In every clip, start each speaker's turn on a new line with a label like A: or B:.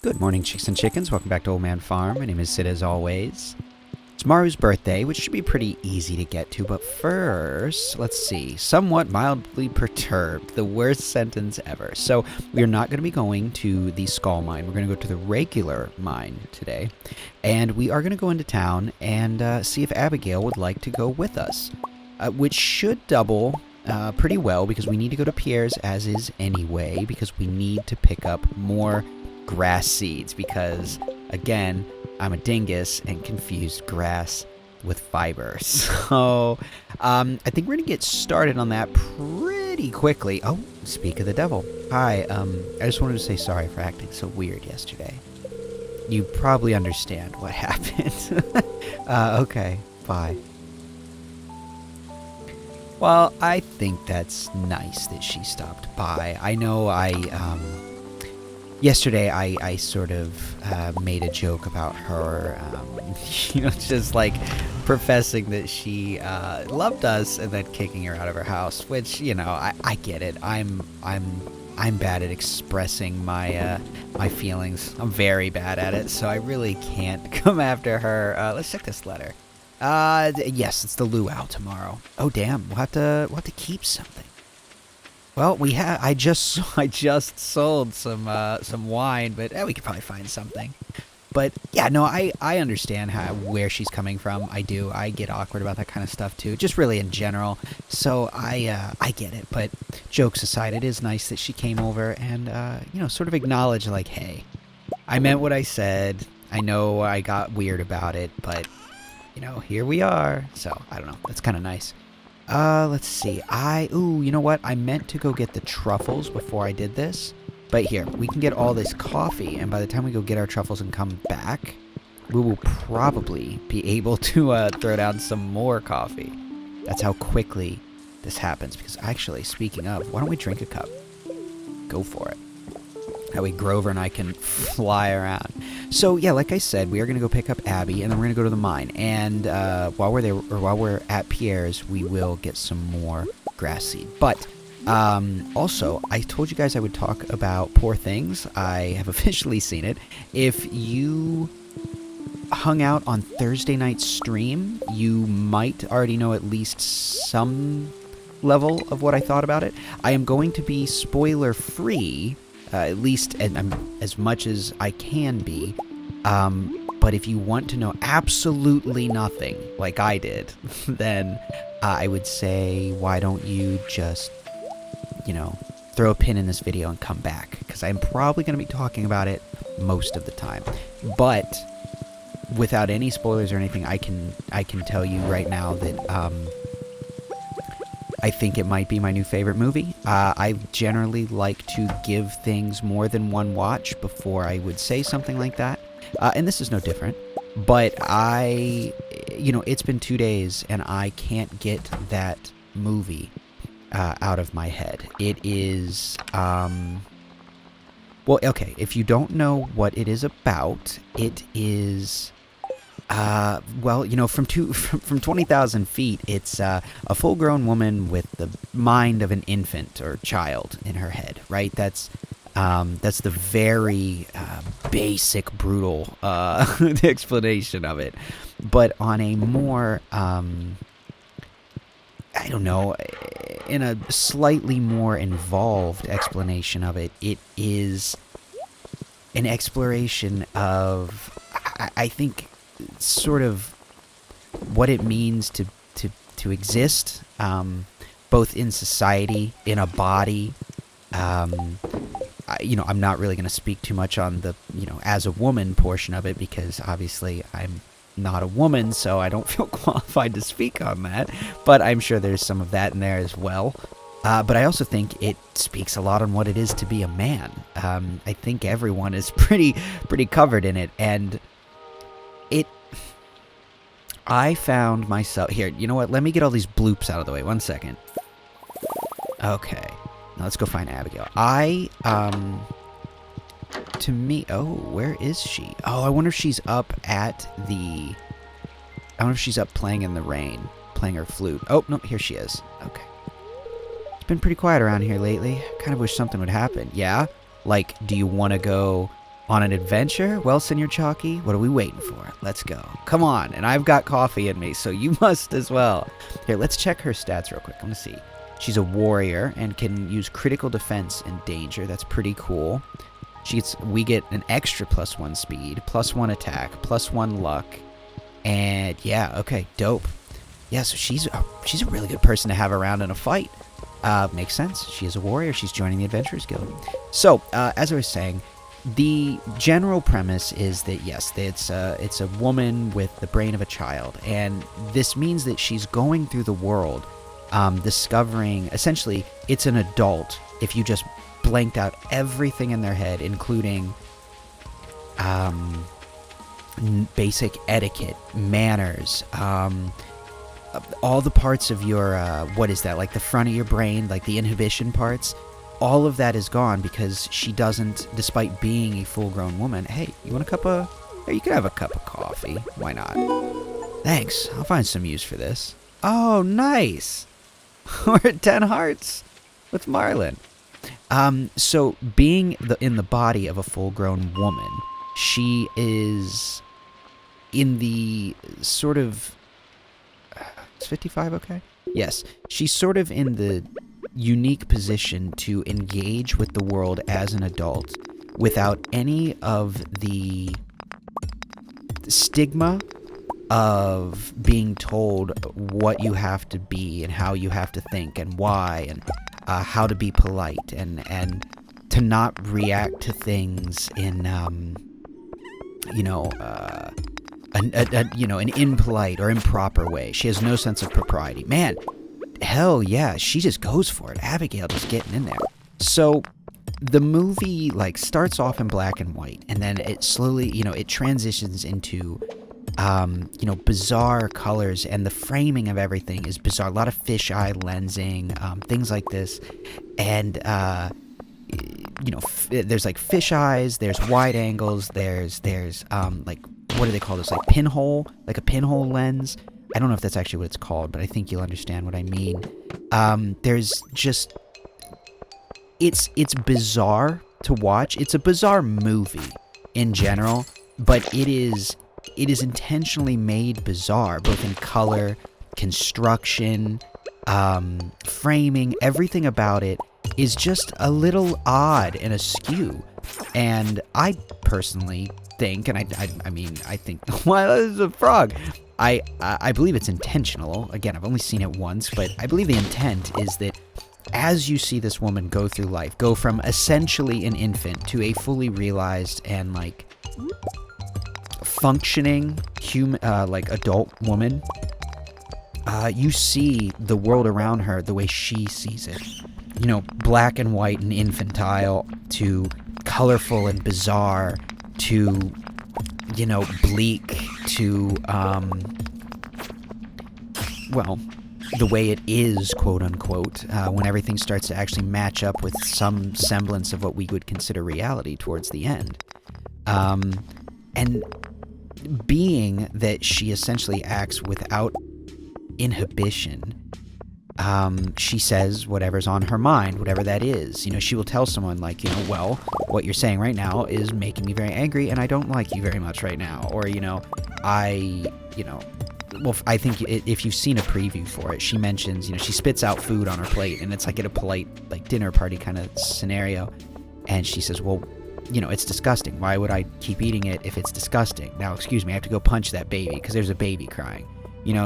A: Good morning, chicks and chickens. Welcome back to Old Man Farm. My name is Sid, as always. It's Maru's birthday, which should be pretty easy to get to, but first, let's see. Somewhat mildly perturbed. The worst sentence ever. So, we are not going to be going to the skull mine. We're going to go to the regular mine today. And we are going to go into town and see if Abigail would like to go with us. Which should double pretty well, because we need to go to Pierre's as is anyway, because we need to pick up more grass seeds, because again, I'm a dingus and confused grass with fiber. So I think we're gonna get started on that pretty quickly. Oh, speak of the devil. Hi, I just wanted to say sorry for acting so weird yesterday. You probably understand what happened. Okay, bye. Well, I think that's nice that she stopped by. I know yesterday I sort of made a joke about her, just like professing that she loved us and then kicking her out of her house, which, I get it. I'm bad at expressing my feelings. I'm very bad at it, so I really can't come after her. Let's check this letter. Yes, it's the luau tomorrow. Oh, damn. We'll have to keep something. Well, I just sold some wine, but we could probably find something. But yeah, no, I understand where she's coming from. I do. I get awkward about that kind of stuff too, just really in general. So I get it. But jokes aside, it is nice that she came over and sort of acknowledged, like, hey, I meant what I said. I know I got weird about it, but here we are. So I don't know. That's kind of nice. Let's see. You know what? I meant to go get the truffles before I did this. But here, we can get all this coffee, and by the time we go get our truffles and come back, we will probably be able to throw down some more coffee. That's how quickly this happens. Because actually, speaking of, why don't we drink a cup? Go for it. That way Grover and I can fly around. So yeah, like I said, we are going to go pick up Abby, and then we're going to go to the mine. And while we're at Pierre's, we will get some more grass seed. But also, I told you guys I would talk about Poor Things. I have officially seen it. If you hung out on Thursday night's stream, you might already know at least some level of what I thought about it. I am going to be spoiler-free, at least as much as I can be. But if you want to know absolutely nothing, like I did, then I would say, why don't you just, throw a pin in this video and come back? Because I'm probably going to be talking about it most of the time. But without any spoilers or anything, I can tell you right now that I think it might be my new favorite movie. I generally like to give things more than one watch before I would say something like that. And this is no different. But it's been 2 days and I can't get that movie out of my head. It is, well, okay, if you don't know what it is about, it is... from 20,000 feet, it's a full-grown woman with the mind of an infant or child in her head, right? That's the very basic, brutal explanation of it. But on a more, in a slightly more involved explanation of it, it is an exploration of, I think, sort of what it means to exist, both in society, in a body. I'm not really going to speak too much on the, as a woman portion of it, because obviously I'm not a woman, so I don't feel qualified to speak on that. But I'm sure there's some of that in there as well. But I also think it speaks a lot on what it is to be a man. I think everyone is pretty covered in it, and I found myself... Here, you know what? Let me get all these bloops out of the way. 1 second. Okay. Now let's go find Abigail. To me... Oh, where is she? Oh, I wonder if she's up at the... I wonder if she's up playing in the rain. Playing her flute. Oh, no, here she is. Okay. It's been pretty quiet around here lately. Kind of wish something would happen. Yeah? Like, do you want to go On an adventure? Well, Senor Chalky, what are we waiting for? Let's go. Come on, and I've got coffee in me, so you must as well. Here, let's check her stats real quick. I'm gonna see. She's a warrior and can use critical defense in danger. That's pretty cool. We get an extra +1 speed, +1 attack, +1 luck, and yeah, okay, dope. Yeah, so she's a really good person to have around in a fight. Makes sense. She is a warrior. She's joining the Adventurers Guild. So, as I was saying, the general premise is that yes, it's a woman with the brain of a child, and this means that she's going through the world, discovering. Essentially, it's an adult if you just blanked out everything in their head, including basic etiquette, manners, all the parts of your, what is that, like the front of your brain, like the inhibition parts, all of that is gone because she doesn't, despite being a full-grown woman. Hey, you want a cup of, hey, you can have a cup of coffee. Why not? Thanks, I'll find some use for this. Oh, nice. We're at 10 hearts with Marlin. So being in the body of a full-grown woman, she is in the sort of, is 55 okay? Yes. She's sort of in the unique position to engage with the world as an adult without any of the stigma of being told what you have to be and how you have to think and why and how to be polite and to not react to things in an impolite or improper way. She has no sense of propriety. Man, hell yeah, she just goes for it. Abigail just getting in there. So the movie starts off in black and white, and then it slowly, it transitions into bizarre colors, and the framing of everything is bizarre. A lot of fisheye lensing, things like this, and there's fish eyes, there's wide angles, there's what do they call this? Pinhole, a pinhole lens. I don't know if that's actually what it's called, but I think you'll understand what I mean. There's just, it's bizarre to watch. It's a bizarre movie in general, but it is intentionally made bizarre, both in color, construction, framing. Everything about it is just a little odd and askew. And I personally think, and I think, well, this is a frog. I believe it's intentional. Again, I've only seen it once, but I believe the intent is that as you see this woman go through life, go from essentially an infant to a fully realized and functioning human, adult woman, you see the world around her the way she sees it. Black and white and infantile to colorful and bizarre to, bleak to, the way it is, quote unquote, when everything starts to actually match up with some semblance of what we would consider reality towards the end. And being that she essentially acts without inhibition, she says whatever's on her mind, whatever that is. She will tell someone well, what you're saying right now is making me very angry and I don't like you very much right now. Or, I think if you've seen a preview for it, she mentions, she spits out food on her plate and it's at a polite, dinner party kind of scenario. And she says, well, it's disgusting. Why would I keep eating it if it's disgusting? Now, excuse me, I have to go punch that baby because there's a baby crying.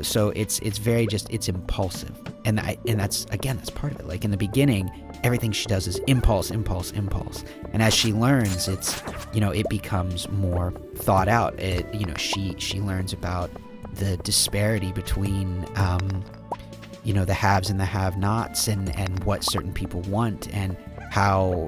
A: So it's very it's impulsive. And that's part of it. In the beginning, everything she does is impulse. And as she learns, it becomes more thought out. She learns about the disparity between, the haves and the have-nots and what certain people want and how,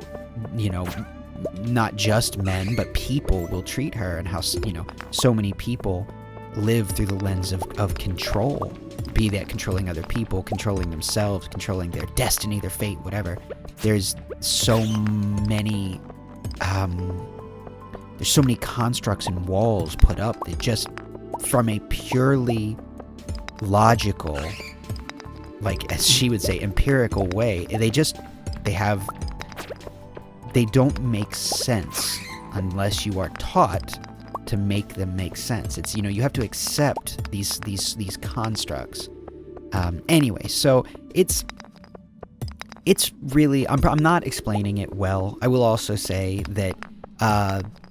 A: not just men, but people will treat her and how, so many people live through the lens of control, be that controlling other people, controlling themselves, controlling their destiny, their fate, whatever. There's so many constructs and walls put up that just from a purely logical, as she would say, empirical way, they don't make sense unless you are taught to make them make sense. It's, you have to accept these constructs. Anyway, so it's really, I'm not explaining it well. I will also say that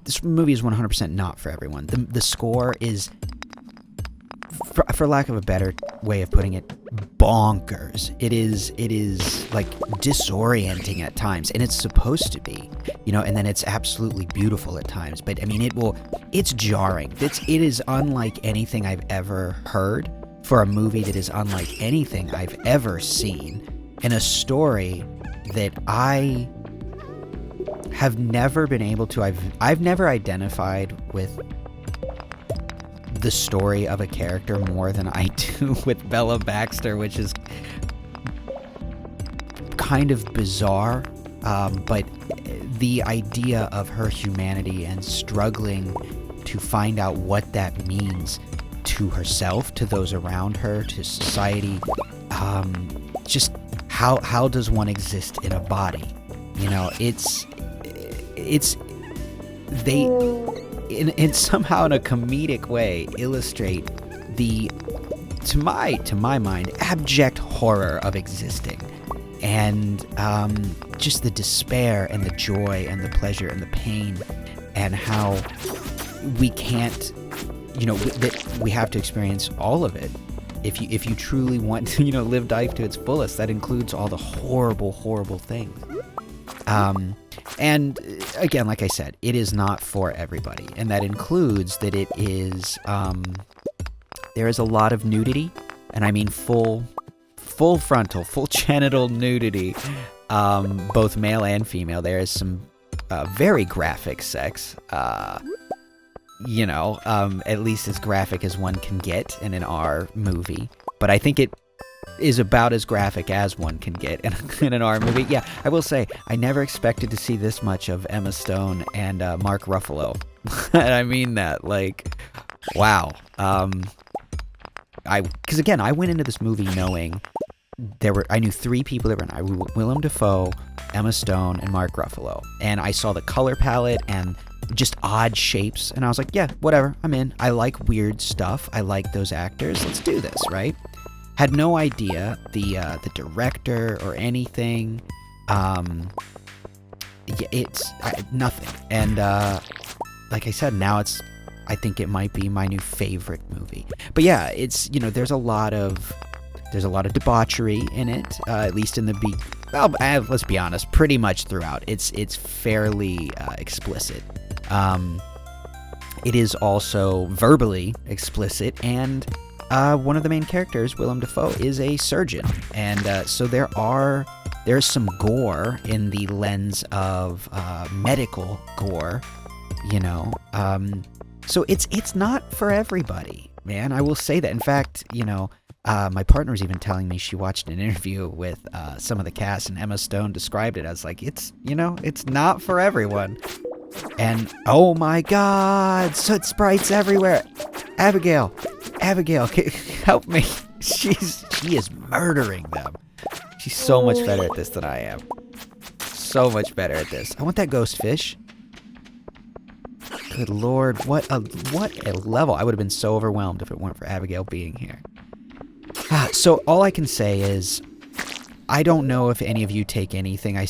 A: this movie is 100% not for everyone. The score is, for lack of a better way of putting it, bonkers. It is like disorienting at times, and it's supposed to be, and then it's absolutely beautiful at times. But I mean, it's jarring. It is unlike anything I've ever heard for a movie that is unlike anything I've ever seen, and a story that I have never been able to. I've never identified with the story of a character more than I do with Bella Baxter, which is kind of bizarre, but the idea of her humanity and struggling to find out what that means to herself, to those around her, to society, just how does one exist in a body? They somehow in a comedic way illustrate the, to my mind, abject horror of existing, and just the despair and the joy and the pleasure and the pain, and how we can't, that we have to experience all of it if you truly want to, live life to its fullest. That includes all the horrible things. And again, like I said, it is not for everybody, and that includes that it is, there is a lot of nudity, and I mean full frontal, full genital nudity, both male and female. There is some very graphic sex, at least as graphic as one can get in an R movie, but I think it is about as graphic as one can get in an R movie. Yeah, I will say, I never expected to see this much of Emma Stone and Mark Ruffalo. And I mean that, like, wow. Because again, I went into this movie knowing I knew three people that were in it. Willem Dafoe, Emma Stone, and Mark Ruffalo. And I saw the color palette and just odd shapes, and I was like, yeah, whatever, I'm in. I like weird stuff. I like those actors. Let's do this, right? Had no idea the director or anything. It's nothing. And like I said, now I think it might be my new favorite movie. But yeah, it's, there's a lot of debauchery in it, at least in the well, let's be honest, pretty much throughout. It's fairly explicit. It is also verbally explicit, and one of the main characters, Willem Dafoe, is a surgeon, and so there's some gore in the lens of medical gore, so it's not for everybody, man. I will say that. In fact, my partner was even telling me she watched an interview with some of the cast, and Emma Stone described it as like, it's not for everyone. And oh my God, soot sprites everywhere. Abigail, help me. She is murdering them. She's so much better at this than I am. So much better at this. I want that ghost fish. Good Lord, what a level. I would have been so overwhelmed if it weren't for Abigail being here. So all I can say is, I don't know if any of you take anything.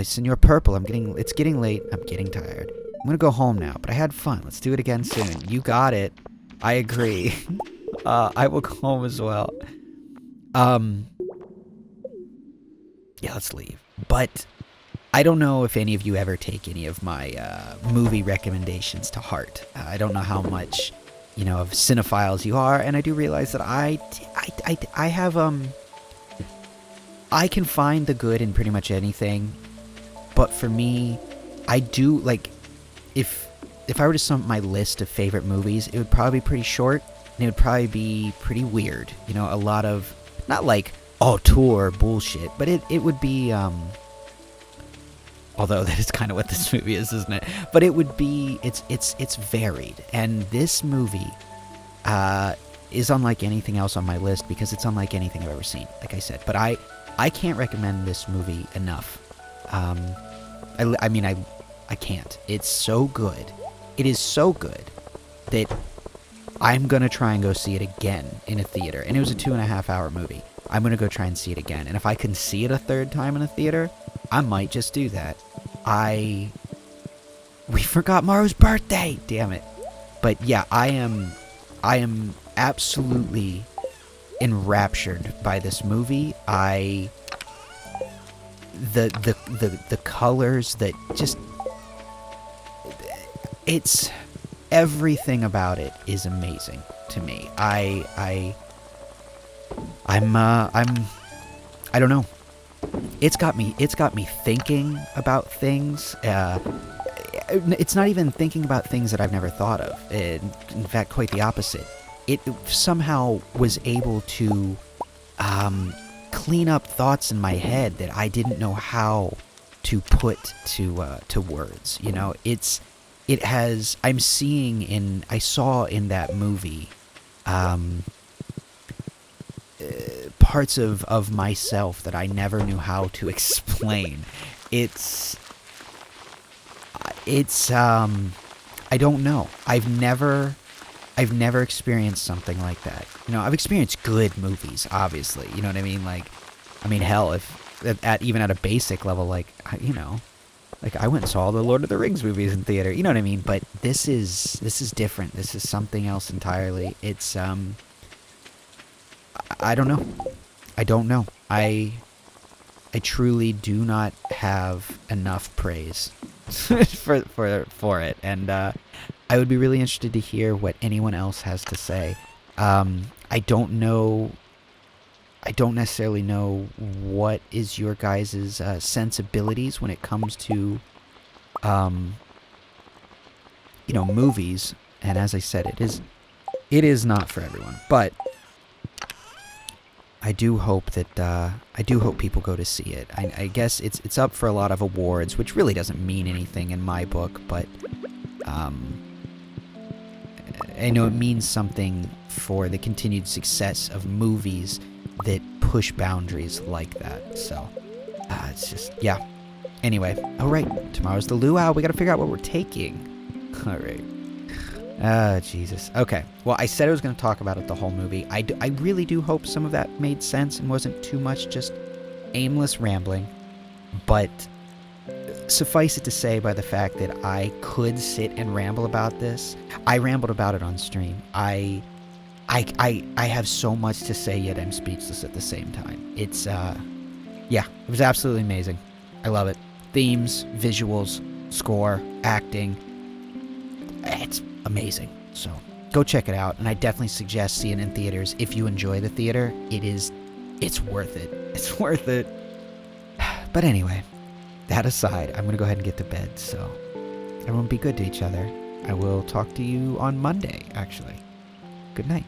A: Senor Purple, it's getting late. I'm getting tired. I'm gonna go home now, but I had fun. Let's do it again soon. You got it. I agree. I will go home as well. Yeah, let's leave. But I don't know if any of you ever take any of my movie recommendations to heart. I don't know how much, of cinephiles you are, and I do realize that I have, I can find the good in pretty much anything, but for me, I do, like, if I were to sum up my list of favorite movies, it would probably be pretty short, and it would probably be pretty weird. A lot of, not like auteur bullshit, but it would be, although that is kind of what this movie is, isn't it? But it would be, it's varied, and this movie is unlike anything else on my list because it's unlike anything I've ever seen, like I said. But I can't recommend this movie enough. I I can't. It's so good. It is so good that I'm going to try and go see it again in a theater. And it was a 2.5-hour movie. I'm going to go try and see it again. And if I can see it a third time in a theater, I might just do that. We forgot Maru's birthday! Damn it. But yeah, I am absolutely enraptured by this movie. The colors that just, it's, everything about it is amazing to me. I don't know. It's got me thinking about things. It's not even thinking about things that I've never thought of. In fact, quite the opposite. It somehow was able to clean up thoughts in my head that I didn't know how to put to words. You know, I saw in that movie parts of myself that I never knew how to explain. It's I don't know. I've never experienced something like that. You know, I've experienced good movies, obviously. You know what I mean? Like, I mean, hell, even at a basic level, like, you know, like I went and saw the Lord of the Rings movies in theater. You know what I mean? But this is different. This is something else entirely. It's I don't know. I truly do not have enough praise for it, and I would be really interested to hear what anyone else has to say. I don't necessarily know what is your guys' sensibilities when it comes to, you know, movies. And as I said, it is not for everyone. But I do hope people go to see it. I guess it's up for a lot of awards, which really doesn't mean anything in my book, but I know it means something for the continued success of movies that push boundaries like that. So it's just, yeah. Anyway, all right, tomorrow's the luau. We got to figure out what we're taking. All right. Jesus. Okay. Well, I said I was going to talk about it the whole movie. I really do hope some of that made sense and wasn't too much just aimless rambling. But suffice it to say, by the fact that I could sit and ramble about this, I rambled about it on stream. I have so much to say, yet I'm speechless at the same time. It's, yeah, it was absolutely amazing. I love it. Themes, visuals, score, acting. It's amazing. So go check it out, and I definitely suggest seeing it in theaters. If you enjoy the theater, it's worth it. It's worth it. But anyway, that aside, I'm going to go ahead and get to bed, so everyone be good to each other. I will talk to you on Monday, actually. Good night.